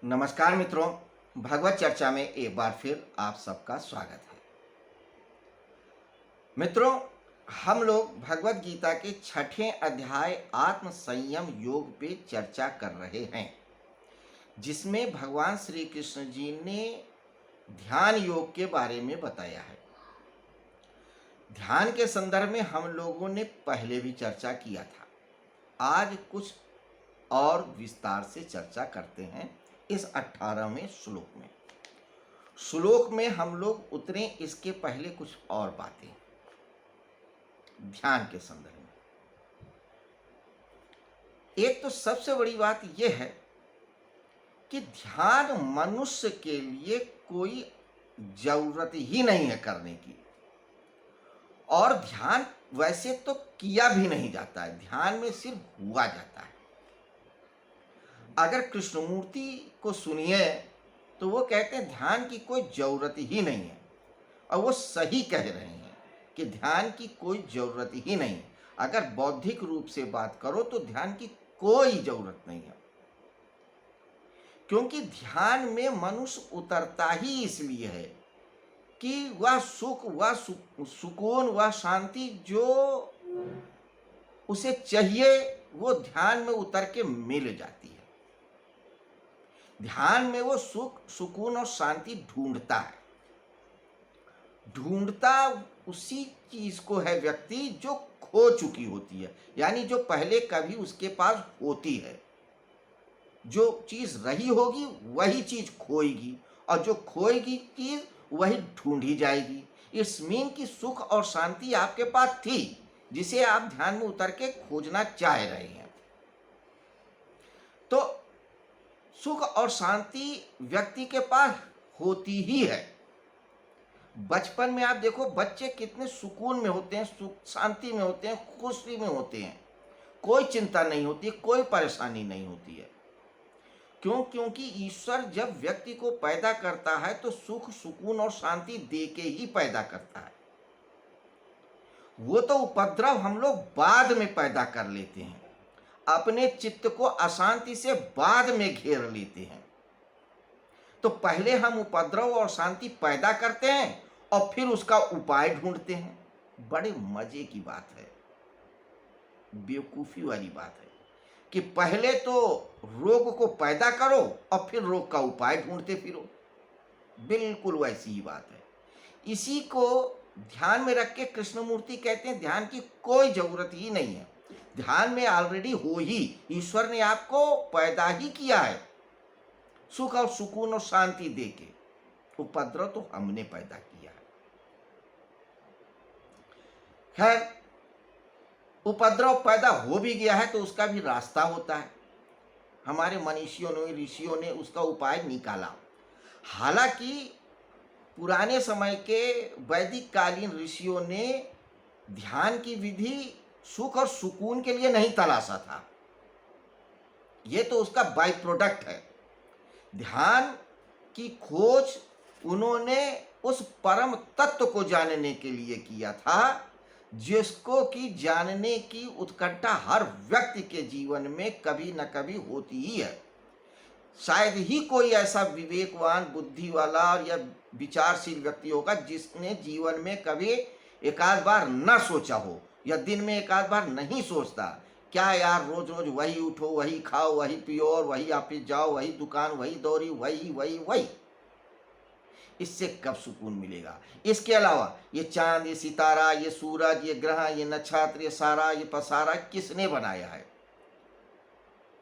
नमस्कार मित्रों, भगवत चर्चा में एक बार फिर आप सबका स्वागत है। मित्रों, हम लोग भगवत गीता के 6ठे अध्याय आत्म संयम योग पे चर्चा कर रहे हैं, जिसमें भगवान श्री कृष्ण जी ने ध्यान योग के बारे में बताया है। ध्यान के संदर्भ में हम लोगों ने पहले भी चर्चा किया था। आज कुछ और विस्तार से चर्चा करते हैं इस 18वें श्लोक में हम लोग उतरे इसके पहले कुछ और बातें ध्यान के संदर्भ में। एक तो सबसे बड़ी बात यह है कि ध्यान मनुष्य के लिए कोई जरूरत ही नहीं है करने की, और ध्यान वैसे तो किया भी नहीं जाता है, ध्यान में सिर्फ हुआ जाता है। अगर कृष्णमूर्ति को सुनिए तो वो कहते हैं ध्यान की कोई जरूरत ही नहीं है, और वो सही कह रहे हैं कि ध्यान की कोई जरूरत ही नहीं है। अगर बौद्धिक रूप से बात करो तो ध्यान की कोई जरूरत नहीं है, क्योंकि ध्यान में मनुष्य उतरता ही इसलिए है कि वह सुख, वह सुकून, वह शांति जो उसे चाहिए वो ध्यान में उतर के मिल जाती है। ध्यान में वो सुख, सुकून और शांति ढूंढता उसी चीज को है व्यक्ति जो खो चुकी होती है, यानी जो पहले कभी उसके पास होती है। जो चीज रही होगी वही चीज खोएगी, और जो खोएगी चीज वही ढूंढी जाएगी। इस मीन की सुख और शांति आपके पास थी, जिसे आप ध्यान में उतर के खोजना चाह रहे हैं। तो सुख और शांति व्यक्ति के पास होती ही है। बचपन में आप देखो बच्चे कितने सुकून में होते हैं, सुख शांति में होते हैं, खुशी में होते हैं, कोई चिंता नहीं होती, कोई परेशानी नहीं होती है। क्यों? क्योंकि ईश्वर जब व्यक्ति को पैदा करता है तो सुख, सुकून और शांति दे के ही पैदा करता है। वो तो उपद्रव हम लोग बाद में पैदा कर लेते हैं, अपने चित्त को अशांति से बाद में घेर लेते हैं। तो पहले हम उपद्रव और शांति पैदा करते हैं और फिर उसका उपाय ढूंढते हैं। बड़े मजे की बात है, बेवकूफी वाली बात है कि पहले तो रोग को पैदा करो और फिर रोग का उपाय ढूंढते फिरो। बिल्कुल वैसी ही बात है। इसी को ध्यान में रख के कृष्णमूर्ति कहते हैं ध्यान की कोई जरूरत ही नहीं है। ध्यान में ऑलरेडी हो ही, ईश्वर ने आपको पैदा ही किया है सुख और सुकून और शांति देके। उपद्रव तो हमने पैदा किया है। खैर, उपद्रव पैदा हो भी गया है तो उसका भी रास्ता होता है। हमारे मनीषियों ने, ऋषियों ने उसका उपाय निकाला। हालांकि पुराने समय के वैदिक कालीन ऋषियों ने ध्यान की विधि सुख और सुकून के लिए नहीं तलाशा था, ये तो उसका बाय प्रोडक्ट है। ध्यान की खोज उन्होंने उस परम तत्व को जानने के लिए किया था, जिसको कि जानने की उत्कंठा हर व्यक्ति के जीवन में कभी न कभी होती ही है। शायद ही कोई ऐसा विवेकवान, बुद्धि वाला या विचारशील व्यक्ति होगा जिसने जीवन में कभी एकाध बार न सोचा हो, या दिन में एकाध बार नहीं सोचता, क्या यार रोज रोज वही उठो, वही खाओ, वही पियो, और वही ऑफिस जाओ, वही दुकान, वही दौड़ी, वही वही वही, इससे कब सुकून मिलेगा? इसके अलावा ये चांद, ये सितारा, ये सूरज, ये ग्रह, ये नक्षत्र, ये सारा, ये पसारा किसने बनाया है?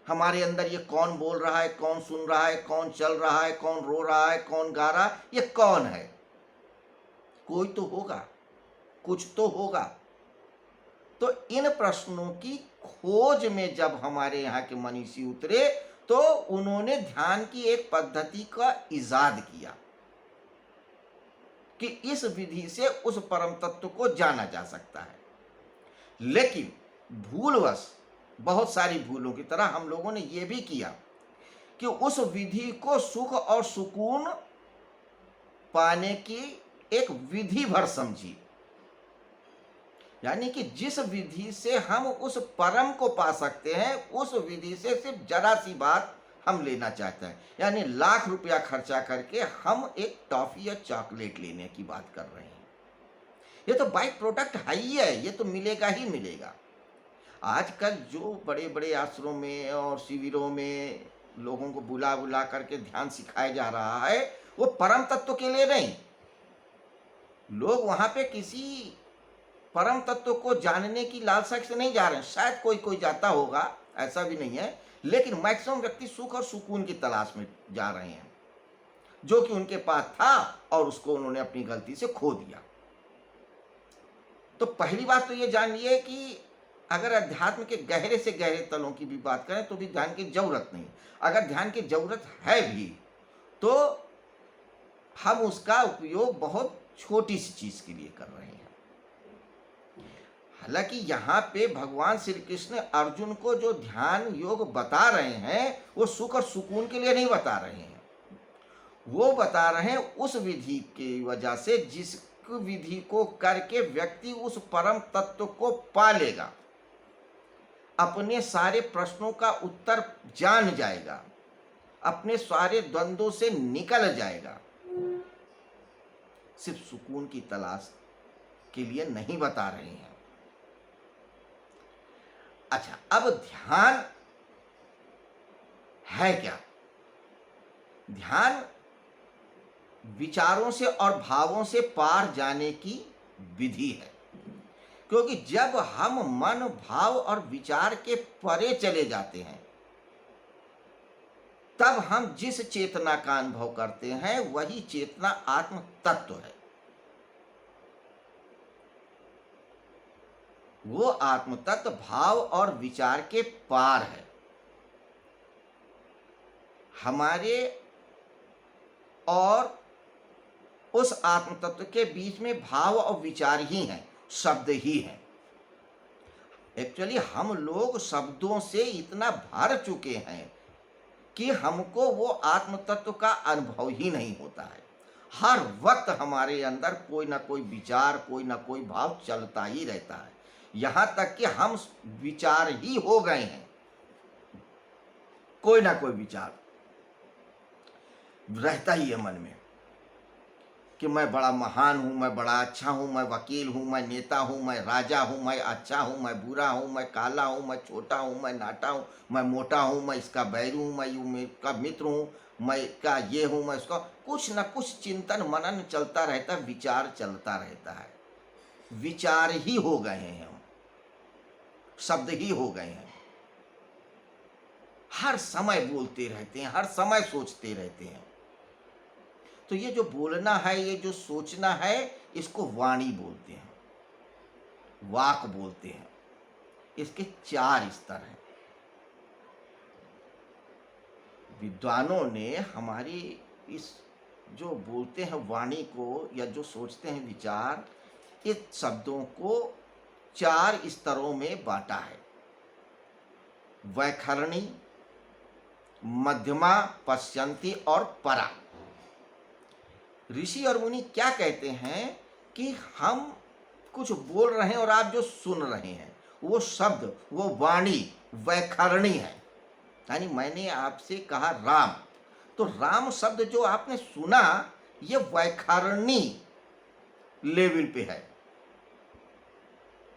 हमारे अंदर ये कौन बोल रहा है, कौन सुन रहा है, कौन चल रहा है, कौन रो रहा है, कौन गा रहा है, ये कौन है? कोई तो होगा, कुछ तो होगा। तो इन प्रश्नों की खोज में जब हमारे यहाँ के मनीषी उतरे तो उन्होंने ध्यान की एक पद्धति का इजाद किया कि इस विधि से उस परम तत्व को जाना जा सकता है। लेकिन भूलवश, बहुत सारी भूलों की तरह हम लोगों ने यह भी किया कि उस विधि को सुख और सुकून पाने की एक विधि भर समझी, यानी कि जिस विधि से हम उस परम को पा सकते हैं, उस विधि से सिर्फ जरा सी बात हम लेना चाहते हैं, यानी लाख रुपया खर्चा करके हम एक टॉफी या चॉकलेट लेने की बात कर रहे हैं। ये तो बाई प्रोडक्ट है ही है, ये तो मिलेगा ही मिलेगा। आजकल जो बड़े बड़े आश्रमों में और शिविरों में लोगों को बुला बुला करके ध्यान सिखाया जा रहा है, वो परम तत्व के लिए नहीं। लोग वहां पे किसी परम तत्व को जानने की लालसा से नहीं जा रहे हैं। शायद कोई कोई जाता होगा, ऐसा भी नहीं है, लेकिन मैक्सिमम व्यक्ति सुख और सुकून की तलाश में जा रहे हैं, जो कि उनके पास था और उसको उन्होंने अपनी गलती से खो दिया। तो पहली बात तो ये जानिए कि अगर अध्यात्म के गहरे से गहरे तलों की भी बात करें तो भी ध्यान की जरूरत नहीं। अगर ध्यान की जरूरत है भी तो हम उसका उपयोग बहुत छोटी सी चीज के लिए कर रहे हैं। हालांकि यहाँ पे भगवान श्री कृष्ण अर्जुन को जो ध्यान योग बता रहे हैं वो सुख और सुकून के लिए नहीं बता रहे हैं, वो बता रहे हैं उस विधि की वजह से जिस विधि को करके व्यक्ति उस परम तत्व को पा लेगा, अपने सारे प्रश्नों का उत्तर जान जाएगा, अपने सारे द्वंद्वों से निकल जाएगा। सिर्फ सुकून की तलाश के लिए नहीं बता रहे हैं। अच्छा, अब ध्यान है क्या? ध्यान विचारों से और भावों से पार जाने की विधि है, क्योंकि जब हम मन भाव और विचार के परे चले जाते हैं तब हम जिस चेतना का अनुभव करते हैं वही चेतना आत्म तत्व है। वो आत्म तत्व भाव और विचार के पार है। हमारे और उस आत्म तत्व के बीच में भाव और विचार ही हैं, शब्द ही हैं। एक्चुअली हम लोग शब्दों से इतना भर चुके हैं कि हमको वो आत्म तत्व का अनुभव ही नहीं होता है। हर वक्त हमारे अंदर कोई ना कोई विचार, कोई ना कोई भाव चलता ही रहता है, यहाँ तक कि हम विचार ही हो गए हैं। कोई ना कोई विचार रहता ही है मन में कि मैं बड़ा महान हूँ, मैं बड़ा अच्छा हूँ, मैं वकील हूँ, मैं नेता हूँ, मैं राजा हूँ, मैं अच्छा हूँ, मैं बुरा हूँ, मैं काला हूँ, मैं छोटा हूँ, मैं नाटा हूँ, मैं मोटा हूँ, मैं इसका बैरू हूँ, मैं इसका मित्र हूँ, मैं इसका ये हूँ, मैं इसका कुछ न कुछ चिंतन मनन चलता रहता है, विचार चलता रहता है। विचार ही हो गए हैं हम, शब्द ही हो गए हैं। हर समय बोलते रहते हैं, हर समय सोचते रहते हैं। तो ये जो बोलना है, ये जो सोचना है, इसको वाणी बोलते हैं, वाक बोलते हैं। इसके 4 स्तर हैं। विद्वानों ने हमारी इस जो बोलते हैं वाणी को या जो सोचते हैं विचार, इस शब्दों को 4 स्तरों में बांटा है। वैखरणी, मध्यमा, पश्यंती और परा। ऋषि और मुनि क्या कहते हैं कि हम कुछ बोल रहे हैं और आप जो सुन रहे हैं वो शब्द, वो वाणी वैखरणी है। यानी मैंने आपसे कहा राम, तो राम शब्द जो आपने सुना ये वैखरणी लेवल पे है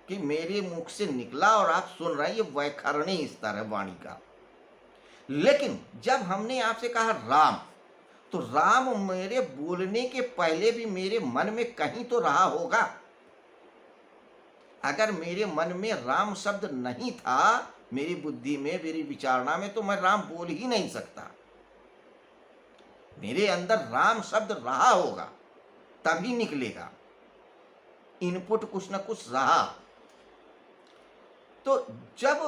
कि मेरे मुख से निकला और आप सुन रहे हैं, ये वैखरणी स्तर है वाणी का। लेकिन जब हमने आपसे कहा राम, तो राम मेरे बोलने के पहले भी मेरे मन में कहीं तो रहा होगा। अगर मेरे मन में राम शब्द नहीं था, मेरी बुद्धि में, मेरी विचारणा में, तो मैं राम बोल ही नहीं सकता। मेरे अंदर राम शब्द रहा होगा तभी निकलेगा, इनपुट कुछ न कुछ रहा। तो जब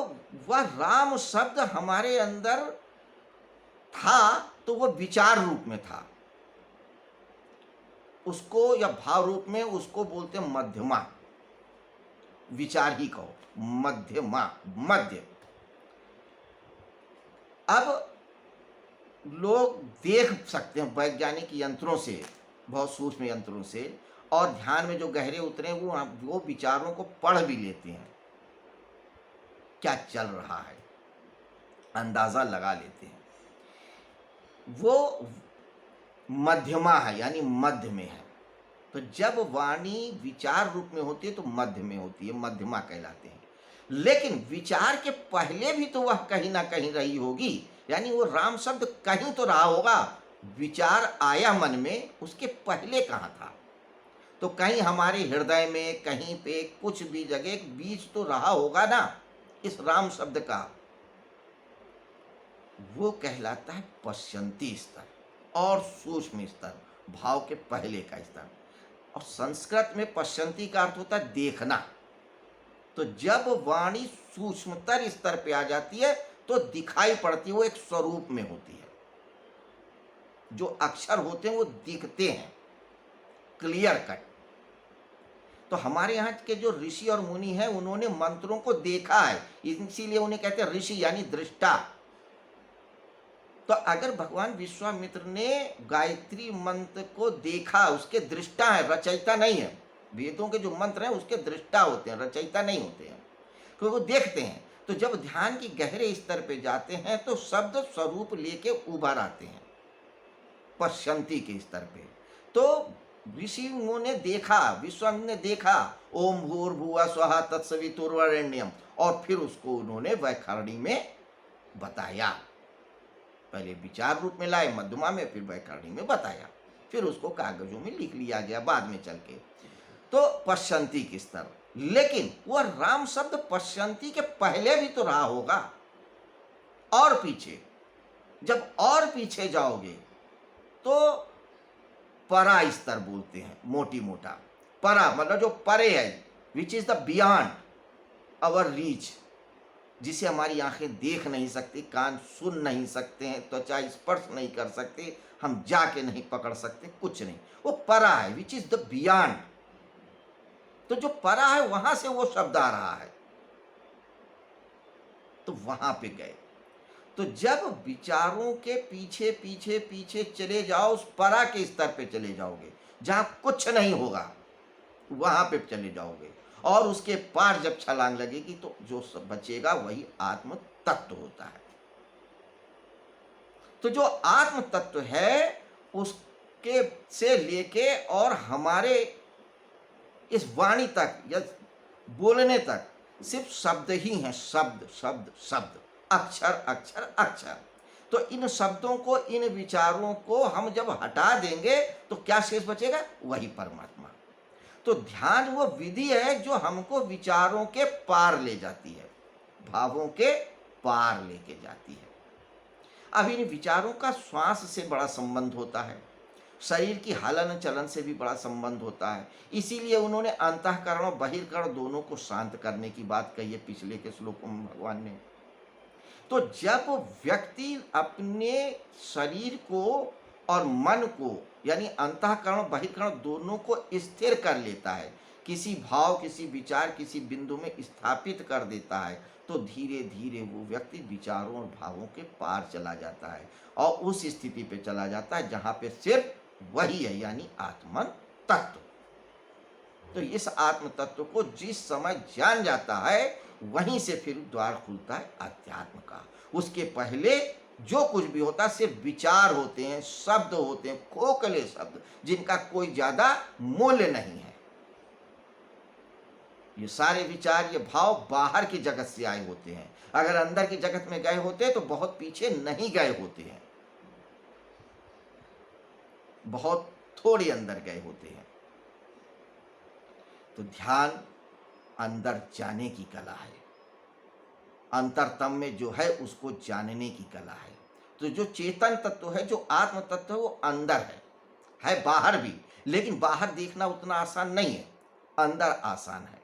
वह राम शब्द हमारे अंदर था तो वह विचार रूप में था, उसको या भाव रूप में उसको बोलते हैं मध्यमा। विचार ही कहो, मध्यमा, मध्य। अब लोग देख सकते हैं वैज्ञानिक यंत्रों से, बहुत सूक्ष्म यंत्रों से, और ध्यान में जो गहरे उतरे वो विचारों को पढ़ भी लेते हैं, क्या चल रहा है अंदाजा लगा लेते हैं। वो मध्यमा है, यानी मध्य में है। तो जब वाणी विचार रूप में होती है तो मध्य में होती है, मध्यमा कहलाते हैं। लेकिन विचार के पहले भी तो वह कहीं ना कहीं रही होगी, यानी वो राम शब्द कहीं तो रहा होगा। विचार आया मन में, उसके पहले कहाँ था? तो कहीं हमारे हृदय में, कहीं पे कुछ भी जगह एक बीज तो रहा होगा ना इस राम शब्द का। वो कहलाता है पश्यंती स्तर और सूक्ष्म स्तर, भाव के पहले का स्तर। और संस्कृत में पश्यंती का अर्थ होता है देखना। तो जब वाणी सूक्ष्मतर स्तर पे आ जाती है तो दिखाई पड़ती है, वो एक स्वरूप में होती है। जो अक्षर होते हैं वो दिखते हैं क्लियर कट। तो हमारे यहाँ के जो ऋषि और मुनि हैं उन्होंने मंत्रों को देखा है, इसीलिए उन्हें कहते हैं ऋषि, यानी दृष्टा। तो अगर भगवान विश्वामित्र ने गायत्री मंत्र को देखा, उसके दृष्टा है, रचयिता नहीं है। वेदों के जो मंत्र हैं उसके दृष्टा होते हैं, रचयिता नहीं होते हैं, क्योंकि वो देखते हैं। तो जब ध्यान की गहरे स्तर पे जाते हैं तो शब्द स्वरूप लेके उभर आते हैं पश्यंती के स्तर पे। तो ऋषि ने देखा, विश्वामित्र ने देखा, ओम भूर्भुवः स्वः तत्सवितुर्वरेण्यम, और फिर उसको उन्होंने वैखरणी में बताया। पहले विचार रूप में लाए मध्यमा में, फिर वैखरणी में बताया, फिर उसको कागजों में लिख लिया गया बाद में चल के। तो पश्यंती की स्तर, लेकिन वह राम शब्द पश्यंती के पहले भी तो रहा होगा और पीछे। जब और पीछे जाओगे तो परा स्तर बोलते हैं, मोटी मोटा। परा मतलब जो परे है, which is the beyond our reach, जिसे हमारी आंखें देख नहीं सकती, कान सुन नहीं सकते हैं, त्वचा स्पर्श नहीं कर सकते, हम जाके नहीं पकड़ सकते, कुछ नहीं। वो परा है, विच इज द बियॉन्ड। तो जो परा है वहां से वो शब्द आ रहा है, तो वहां पे गए। तो जब विचारों के पीछे पीछे पीछे चले जाओ, उस परा के स्तर पे चले जाओगे जहां कुछ नहीं होगा, वहां पे चले जाओगे। और उसके पार जब छलांग लगेगी तो जो सब बचेगा वही आत्म तत्व होता है। तो जो आत्म तत्व है उसके से लेके और हमारे इस वाणी तक या बोलने तक सिर्फ शब्द ही हैं, शब्द शब्द शब्द, अक्षर अक्षर अक्षर। तो इन शब्दों को, इन विचारों को हम जब हटा देंगे तो क्या शेष बचेगा? वही परमात्मा। तो ध्यान वो विधि है जो हमको विचारों के पार ले जाती है, भावों के पार लेके जाती है। अब इन विचारों का श्वास से बड़ा संबंध होता है, शरीर की हलन चलन से भी बड़ा संबंध होता है। इसीलिए उन्होंने अंतःकरण और बहिर्करण दोनों को शांत करने की बात कही है पिछले के श्लोकों में भगवान ने। तो जब व्यक्ति अपने शरीर को और मन को, यानी अंतःकरण बहिर्करण दोनों को स्थिर कर लेता है, किसी भाव, किसी विचार, किसी बिंदु में स्थापित कर देता है, तो धीरे धीरे वो व्यक्ति विचारों और भावों के पार चला जाता है और उस स्थिति पे चला जाता है जहाँ पे सिर्फ वही है, यानी आत्मन तत्व। तो इस आत्म तत्व को जिस समय जान जाता है वहीं से फिर द्वार खुलता है अध्यात्म का। उसके पहले जो कुछ भी होता है सिर्फ विचार होते हैं, शब्द होते हैं, खोखले शब्द जिनका कोई ज्यादा मूल्य नहीं है। ये सारे विचार, ये भाव बाहर की जगत से आए होते हैं। अगर अंदर की जगत में गए होते तो बहुत पीछे नहीं गए होते हैं, बहुत थोड़े अंदर गए होते हैं। तो ध्यान अंदर जाने की कला है, अंतरतम में जो है उसको जानने की कला है। तो जो चेतन तत्व है, जो आत्म तत्व है, वो अंदर है बाहर भी, लेकिन बाहर देखना उतना आसान नहीं है, अंदर आसान है।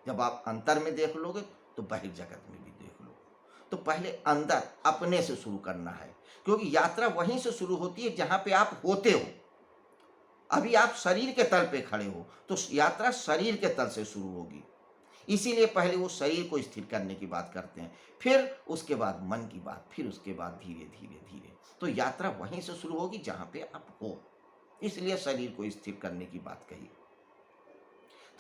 जब आप अंतर में देख लोगे तो बाहर जगत में भी देख लोगे। तो पहले अंदर अपने से शुरू करना है, क्योंकि यात्रा वहीं से शुरू होती है जहां पे आप होते हो। अभी आप शरीर के तल पे खड़े हो तो यात्रा शरीर के तल से शुरू होगी। इसीलिए पहले वो शरीर को स्थिर करने की बात करते हैं, फिर उसके बाद मन की बात, फिर उसके बाद धीरे धीरे धीरे। तो यात्रा वहीं से शुरू होगी जहां पे आप हो, इसलिए शरीर को स्थिर करने की बात कही।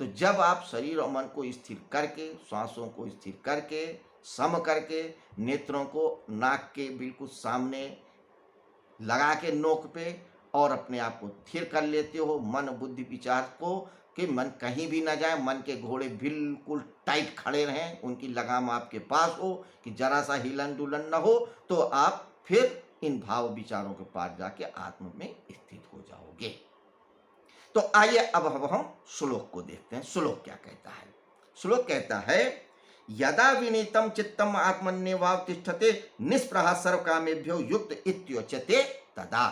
तो जब आप शरीर और मन को स्थिर करके, श्वासों को स्थिर करके, सम करके, नेत्रों को नाक के बिल्कुल सामने लगा के नोक पे और अपने आप को स्थिर कर लेते हो मन बुद्धि विचार को कि मन कहीं भी ना जाए, मन के घोड़े बिल्कुल टाइट खड़े रहें, उनकी लगाम आपके पास हो कि जरा सा हिलन डुलन न हो, तो आप फिर इन भाव विचारों के पार जाके आत्म में स्थित हो जाओगे। तो आइए अब हम श्लोक को देखते हैं। श्लोक क्या कहता है? श्लोक कहता है यदा विनीतम चित्तम आत्मन्यवाव तिष्ठते निष्प्रह सर्व कामेभ्यो युक्त इत्योच्यते तदा।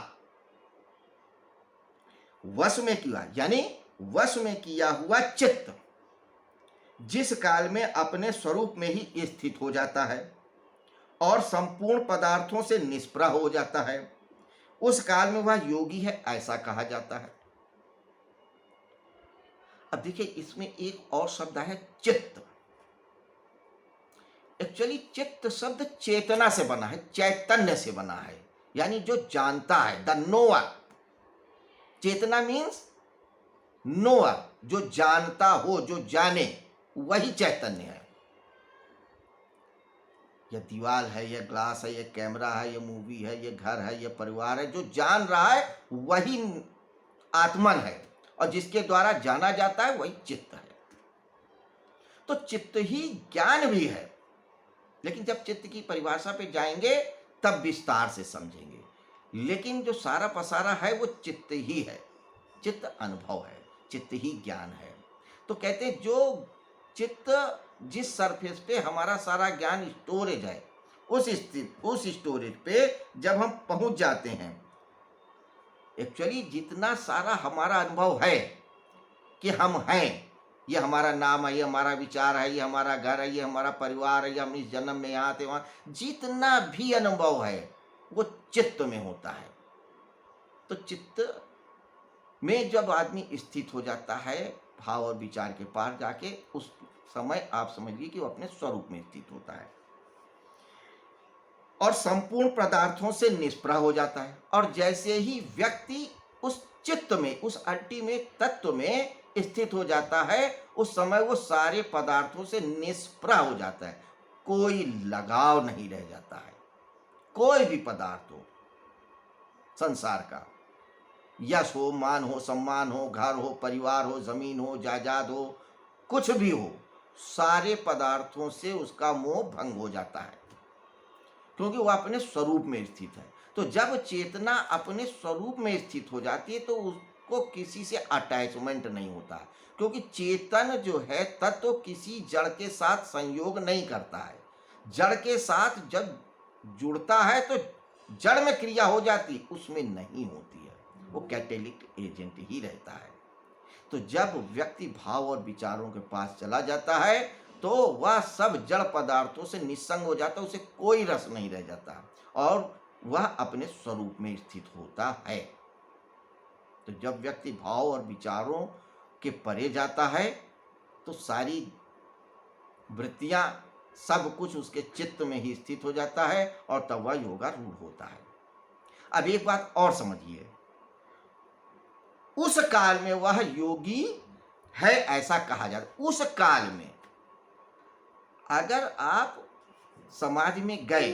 वश में किया यानी वश में किया हुआ चित्त जिस काल में अपने स्वरूप में ही स्थित हो जाता है और संपूर्ण पदार्थों से निष्प्रह हो जाता है, उस काल में वह योगी है, ऐसा कहा जाता है। अब देखिए इसमें एक और शब्द है चित्त। एक्चुअली चित्त शब्द चेतना से बना है, चैतन्य से बना है, यानी जो जानता है, द नोअर। चेतना मीन्स नोअर, जो जानता हो, जो जाने, वही चैतन्य है। यह दीवार है, यह ग्लास है, यह कैमरा है, यह मूवी है, यह घर है, यह परिवार है, जो जान रहा है वही आत्मन है, और जिसके द्वारा जाना जाता है वही चित्त है। तो चित्त ही ज्ञान भी है, लेकिन जब चित्त की परिभाषा पे जाएंगे तब विस्तार से समझेंगे। लेकिन जो सारा पसारा है वो चित्त ही है, चित्त अनुभव है, चित्त ही ज्ञान है। तो कहते हैं जो चित्त जिस सरफेस पे हमारा सारा ज्ञान स्टोरेज है, उस स्टोरेज पे जब हम पहुंच जाते हैं, एक्चुअली जितना सारा हमारा अनुभव है कि हम हैं, ये हमारा नाम है, ये हमारा विचार है, ये हमारा घर है, ये हमारा परिवार है, ये हम इस जन्म में यहाँ थे वहाँ, जितना भी अनुभव है वो चित्त में होता है। तो चित्त में जब आदमी स्थित हो जाता है भाव और विचार के पार जाके, उस समय आप समझिए कि वो अपने स्वरूप में स्थित होता है और संपूर्ण पदार्थों से निष्प्रह हो जाता है। और जैसे ही व्यक्ति उस चित्त में, उस अल्टीमेट तत्व में स्थित हो जाता है, उस समय वो सारे पदार्थों से निष्प्रह हो जाता है, कोई लगाव नहीं रह जाता है। कोई भी पदार्थ हो संसार का, यश हो, मान हो, सम्मान हो, घर हो, परिवार हो, जमीन हो, जायदाद हो, कुछ भी हो, सारे पदार्थों से उसका मोह भंग हो जाता है, क्योंकि वह अपने स्वरूप में स्थित है। तो जब चेतना अपने स्वरूप में स्थित हो जाती है तो उसको किसी से अटैचमेंट नहीं होता, क्योंकि चेतन जो है तत्व किसी जड़ के साथ संयोग नहीं करता है। जड़ के साथ जब जुड़ता है तो जड़ में क्रिया हो जाती, उसमें नहीं होती है, वो कैटेलिटिक एजेंट ही रहता है। तो जब व्यक्ति भाव और विचारों के पास चला जाता है तो वह सब जड़ पदार्थों से निस्संग हो जाता है, उसे कोई रस नहीं रह जाता और वह अपने स्वरूप में स्थित होता है। तो जब व्यक्ति भाव और विचारों के परे जाता है तो सारी वृत्तियां, सब कुछ उसके चित्त में ही स्थित हो जाता है और तब वह योगारूढ़ होता है। अब एक बात और समझिए, उस काल में वह योगी है ऐसा कहा जाता। उस काल में अगर आप समाज में गए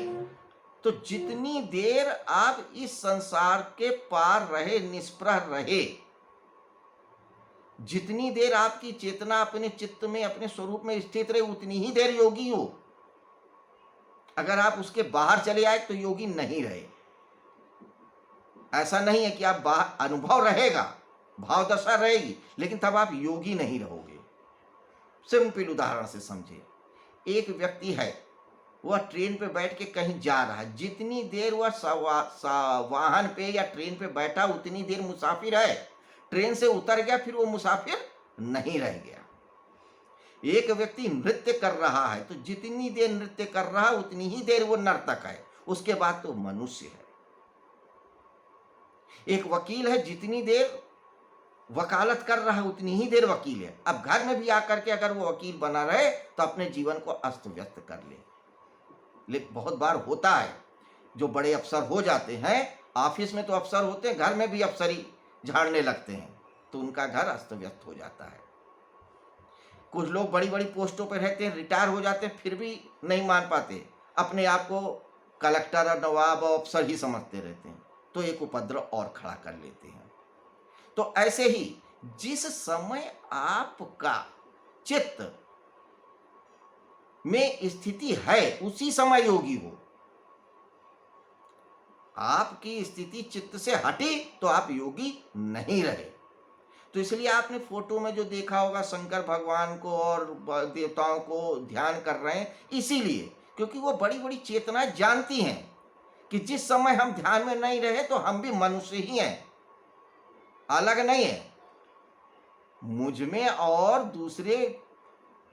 तो जितनी देर आप इस संसार के पार रहे, निष्प्रह रहे, जितनी देर आपकी चेतना अपने चित्त में, अपने स्वरूप में स्थित रहे, उतनी ही देर योगी हो। अगर आप उसके बाहर चले आए तो योगी नहीं रहे। ऐसा नहीं है कि आप बाहर, अनुभव रहेगा, भाव दशा रहेगी, लेकिन तब आप योगी नहीं रहोगे। सिंपल उदाहरण से समझे, एक व्यक्ति है, वह ट्रेन पे बैठ के कहीं जा रहा है, जितनी देर वह वाहन पे या ट्रेन पे बैठा उतनी देर मुसाफिर है। ट्रेन से उतर गया फिर वो मुसाफिर नहीं रह गया। एक व्यक्ति नृत्य कर रहा है तो जितनी देर नृत्य कर रहा है उतनी ही देर वो नर्तक है, उसके बाद तो मनुष्य है। एक वकील है, जितनी देर वकालत कर रहा है उतनी ही देर वकील है। अब घर में भी आकर के अगर वो वकील बना रहे तो अपने जीवन को अस्त व्यस्त कर ले। लेकिन बहुत बार होता है, जो बड़े अफसर हो जाते हैं, ऑफिस में तो अफसर होते हैं, घर में भी अफसरी झाड़ने लगते हैं, तो उनका घर अस्त व्यस्त हो जाता है। कुछ लोग बड़ी बड़ी पोस्टों पर रहते हैं, रिटायर हो जाते हैं, फिर भी नहीं मान पाते, अपने आप को कलेक्टर और नवाब और अफसर ही समझते रहते हैं। तो एक उपद्रव और खड़ा कर लेते हैं। तो ऐसे ही जिस समय आपका चित्त में स्थिति है उसी समय योगी हो। आपकी स्थिति चित्त से हटी तो आप योगी नहीं रहे। तो इसलिए आपने फोटो में जो देखा होगा शंकर भगवान को और देवताओं को ध्यान कर रहे हैं, इसीलिए क्योंकि वो बड़ी बड़ी चेतनाएं जानती हैं कि जिस समय हम ध्यान में नहीं रहे तो हम भी मनुष्य ही हैं, अलग नहीं है। मुझ में और दूसरे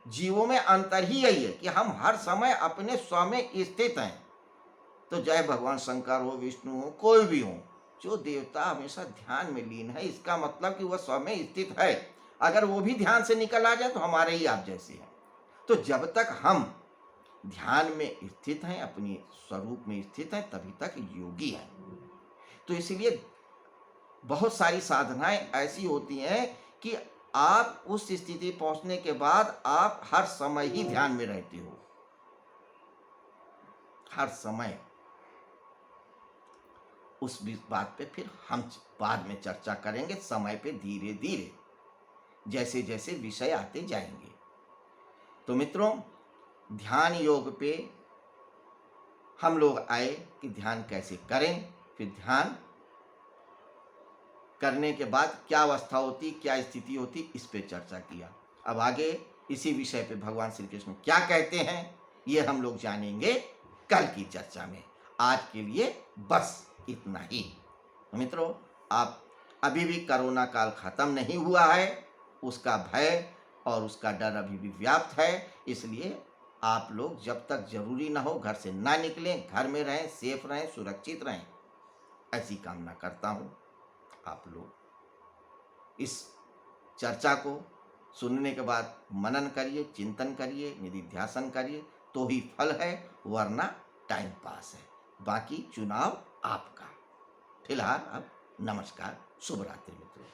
जीवों में अंतर ही यही है कि हम हर समय अपने स्व में स्थित हैं। तो जय भगवान शंकर हो, विष्णु हो, कोई भी हो, जो देवता हमेशा ध्यान में लीन है, इसका मतलब कि वह स्व में स्थित है। अगर वो भी ध्यान से निकल आ जाए तो हमारे ही आप जैसे हैं। तो जब तक हम ध्यान में स्थित हैं, अपनी स्वरूप में स्थित हैं, तभी तक योगी हैं। तो इसलिए बहुत सारी साधनाएं ऐसी होती हैं कि आप उस स्थिति पहुंचने के बाद आप हर समय ही ध्यान में रहते हो, हर समय। उस बात पे फिर हम बाद में चर्चा करेंगे, समय पे धीरे धीरे जैसे जैसे विषय आते जाएंगे। तो मित्रों, ध्यान योग पे हम लोग आए कि ध्यान कैसे करें, फिर ध्यान करने के बाद क्या अवस्था होती, क्या स्थिति होती, इस पे चर्चा किया। अब आगे इसी विषय पे भगवान श्री कृष्ण क्या कहते हैं ये हम लोग जानेंगे कल की चर्चा में। आज के लिए बस इतना ही। मित्रों, आप अभी भी कोरोना काल खत्म नहीं हुआ है, उसका भय और उसका डर अभी भी व्याप्त है। इसलिए आप लोग जब तक जरूरी ना हो घर से ना निकलें, घर में रहें, सेफ रहें, सुरक्षित रहें, ऐसी कामना करता हूँ। आप लोग इस चर्चा को सुनने के बाद मनन करिए, चिंतन करिए, निधिध्यासन करिए, तो ही फल है, वरना टाइम पास है। बाकी चुनाव आपका। फिलहाल अब नमस्कार, शुभ रात्रि मित्रों।